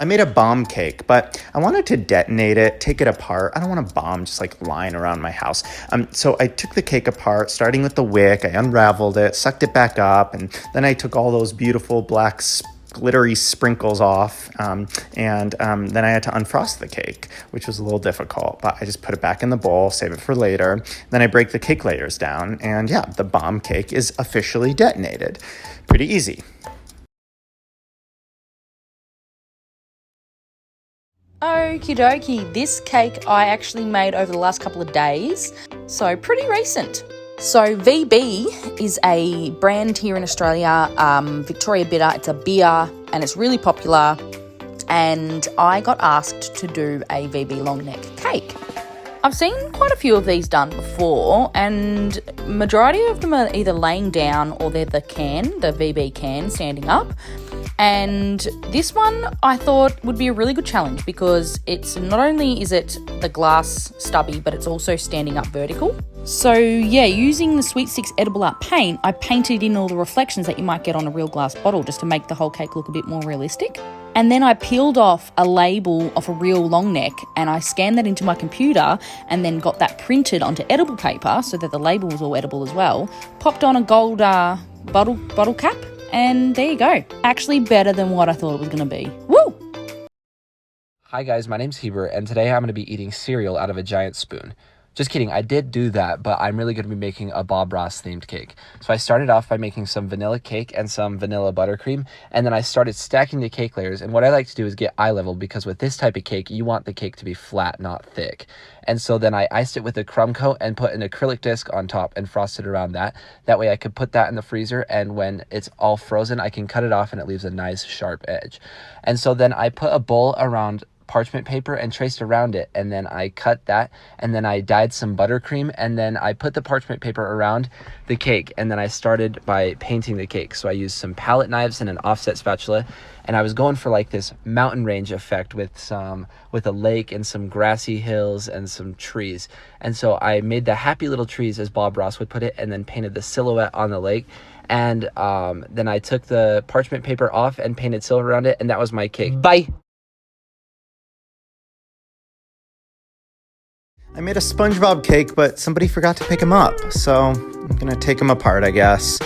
I made a bomb cake, but I wanted to detonate it, take it apart. I don't want a bomb just like lying around my house. So I took the cake apart, starting with the wick. I unraveled it, sucked it back up, and then I took all those beautiful black glittery sprinkles off, and then I had to unfrost the cake, which was a little difficult, but I just put it back in the bowl, save it for later. Then I break the cake layers down, and yeah, the bomb cake is officially detonated. Pretty easy. Okie dokie, this cake I actually made over the last couple of days, so pretty recent. So VB is a brand here in Australia, Victoria Bitter. It's a beer and it's really popular, and I got asked to do a VB long neck cake. I've seen quite a few of these done before, and majority of them are either laying down or they're the VB can, standing up. And this one I thought would be a really good challenge because it's not only is it the glass stubby, but it's also standing up vertical. So yeah, using the Sweet Six edible art paint, I painted in all the reflections that you might get on a real glass bottle just to make the whole cake look a bit more realistic. And then I peeled off a label of a real long neck and I scanned that into my computer and then got that printed onto edible paper so that the label was all edible as well. Popped on a gold bottle cap, and there you go. Actually better than what I thought it was going to be. Woo! Hi guys, my name's Heber, and today I'm going to be eating cereal out of a giant spoon. Just kidding, I did do that, but I'm really going to be making a Bob Ross themed cake. So I started off by making some vanilla cake and some vanilla buttercream, and then I started stacking the cake layers, and what I like to do is get eye level, because with this type of cake, you want the cake to be flat, not thick. And so then I iced it with a crumb coat and put an acrylic disc on top and frosted around that. That way I could put that in the freezer, and when it's all frozen, I can cut it off and it leaves a nice sharp edge. And so then I put a bowl around parchment paper and traced around it, and then I cut that, and then I dyed some buttercream, and then I put the parchment paper around the cake, and then I started by painting the cake. So I used some palette knives and an offset spatula, and I was going for like this mountain range effect with a lake and some grassy hills and some trees. And so I made the happy little trees, as Bob Ross would put it, and then painted the silhouette on the lake. And then I took the parchment paper off and painted silver around it, and that was my cake. Bye! I made a SpongeBob cake, but somebody forgot to pick him up, so I'm gonna take him apart, I guess.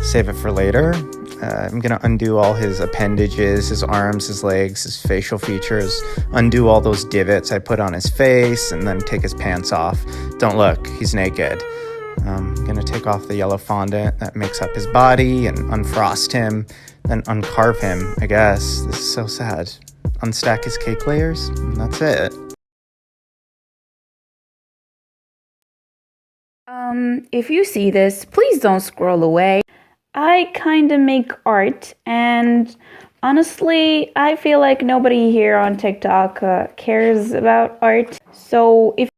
Save it for later. I'm gonna undo all his appendages, his arms, his legs, his facial features, undo all those divots I put on his face, and then take his pants off. Don't look, he's naked. I'm gonna take off the yellow fondant that makes up his body and unfrost him, then uncarve him, I guess. This is so sad. Unstack his cake layers, and that's it. If you see this, please don't scroll away. I kinda make art, and honestly, I feel like nobody here on TikTok cares about art. So if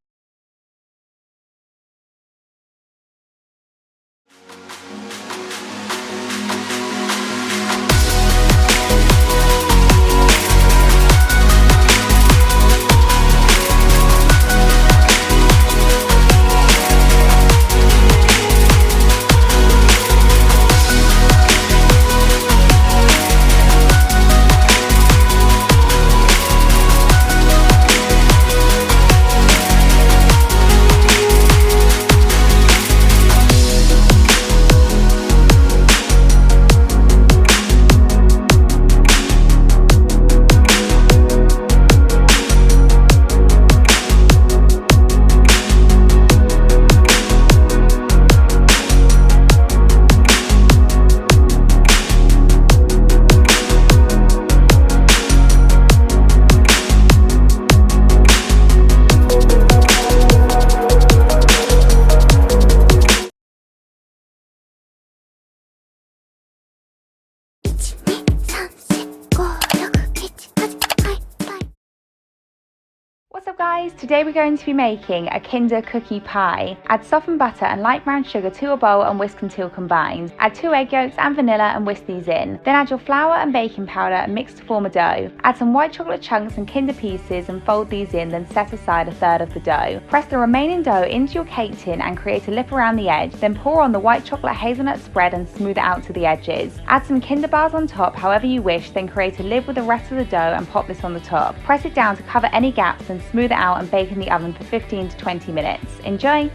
What's up guys? Today we're going to be making a Kinder cookie pie. Add softened butter and light brown sugar to a bowl and whisk until combined. Add 2 egg yolks and vanilla and whisk these in. Then add your flour and baking powder and mix to form a dough. Add some white chocolate chunks and Kinder pieces and fold these in, then set aside a third of the dough. Press the remaining dough into your cake tin and create a lip around the edge. Then pour on the white chocolate hazelnut spread and smooth it out to the edges. Add some Kinder bars on top however you wish, then create a lid with the rest of the dough and pop this on the top. Press it down to cover any gaps and smooth it out and bake in the oven for 15 to 20 minutes. Enjoy!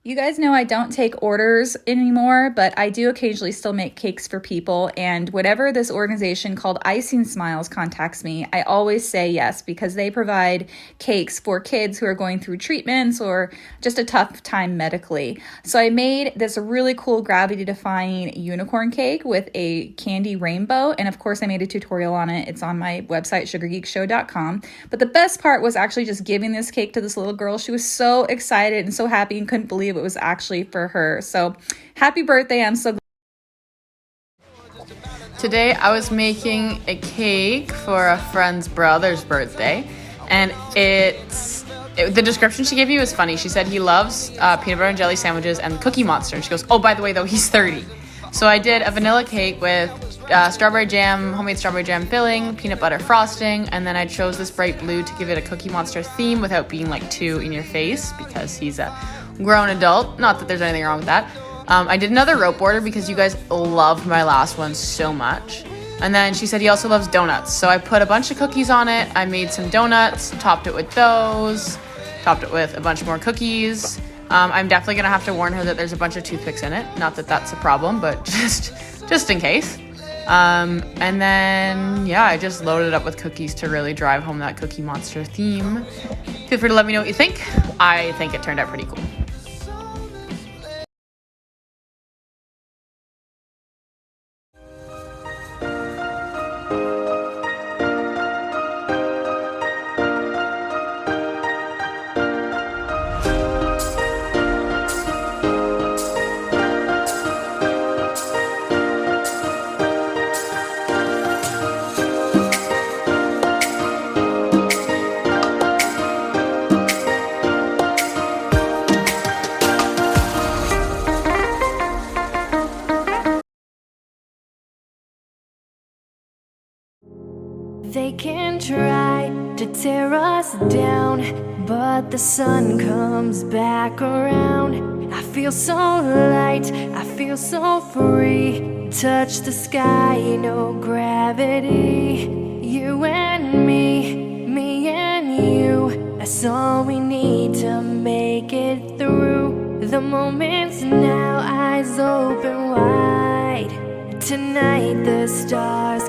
You guys know I don't take orders anymore, but I do occasionally still make cakes for people, and whenever this organization called Icing Smiles contacts me, I always say yes, because they provide cakes for kids who are going through treatments or just a tough time medically. So I made this really cool gravity-defying unicorn cake with a candy rainbow, and of course I made a tutorial on it. It's on my website, sugargeekshow.com. But the best part was actually just giving this cake to this little girl. She was so excited and so happy and couldn't believe it was actually for her. So happy birthday. I'm so glad. Today I was making a cake for a friend's brother's birthday, and the description she gave you is funny. She said he loves peanut butter and jelly sandwiches and Cookie Monster, and she goes, oh, by the way though, he's 30. So I did a vanilla cake with strawberry jam, homemade strawberry jam filling, peanut butter frosting, and then I chose this bright blue to give it a Cookie Monster theme without being like too in your face, because he's a grown adult. Not that there's anything wrong with that. I did another rope border because you guys loved my last one so much. And then she said he also loves donuts. So I put a bunch of cookies on it. I made some donuts, topped it with those, topped it with a bunch more cookies. I'm definitely gonna have to warn her that there's a bunch of toothpicks in it. Not that that's a problem, but just in case. And then, yeah, I just loaded it up with cookies to really drive home that Cookie Monster theme. Feel free to let me know what you think. I think it turned out pretty cool. They can try to tear us down, but the sun comes back around. I feel so light, I feel so free. Touch the sky, no gravity. You and me and you. That's all we need to make it through. The moment's now, eyes open wide. Tonight the stars